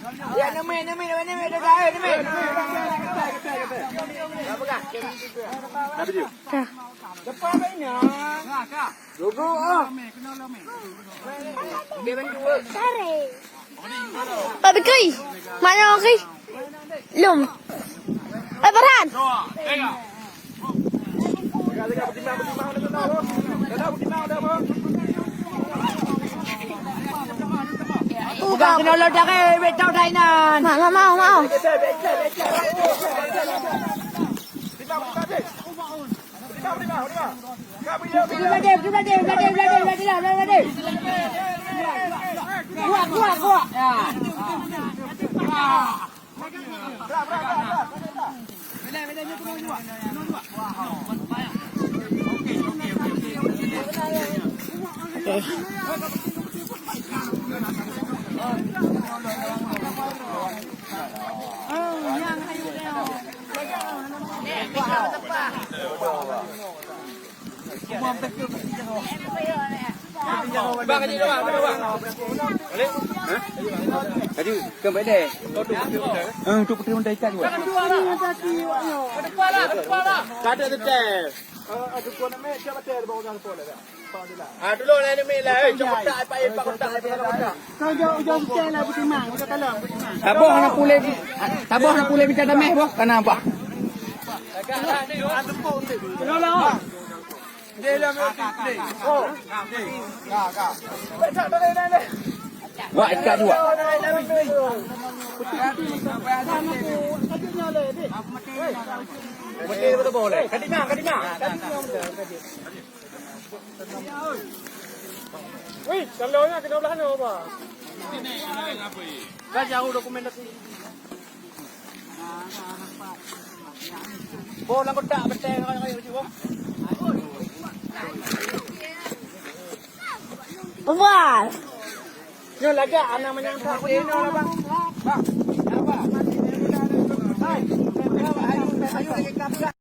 Ya, nemi dah dah, nemi. Apa kah? Apa dia? Depan mana? Logo ah. Dia berdua. Sare. Tapi kai. Mana kai? Lum. Farhan. Bukan kena lodak betau dainan. Mau. Kuat. Bang aja doang, bang. Boleh? Hah? Tadi ke bede. Tu putri mendai ikan juga. Ada kuala. Kada ada teh. Ada kuala me siapa teh bawa orang kuala dah. Dulu lah ni me lah. Cepat tak pak kotak. Kau jauh teh lah putri mang, kita tolong putri mang. Taboh nak pulih bicara meh boh. Kenapa? Tolong. Dia lah mesti. Oh. Kak. Baca dah. Wah, ikat juga. Mesti betul boleh. Kadina. Wih, salahnya kena belah apa? Ini apa ini? Dah jauh dokumentasi. Bola kotak betul kayu tu. Wah. Yo lagi anak menyangka ini lah bang. Bang, apa? Hai, ayo lagi kapal.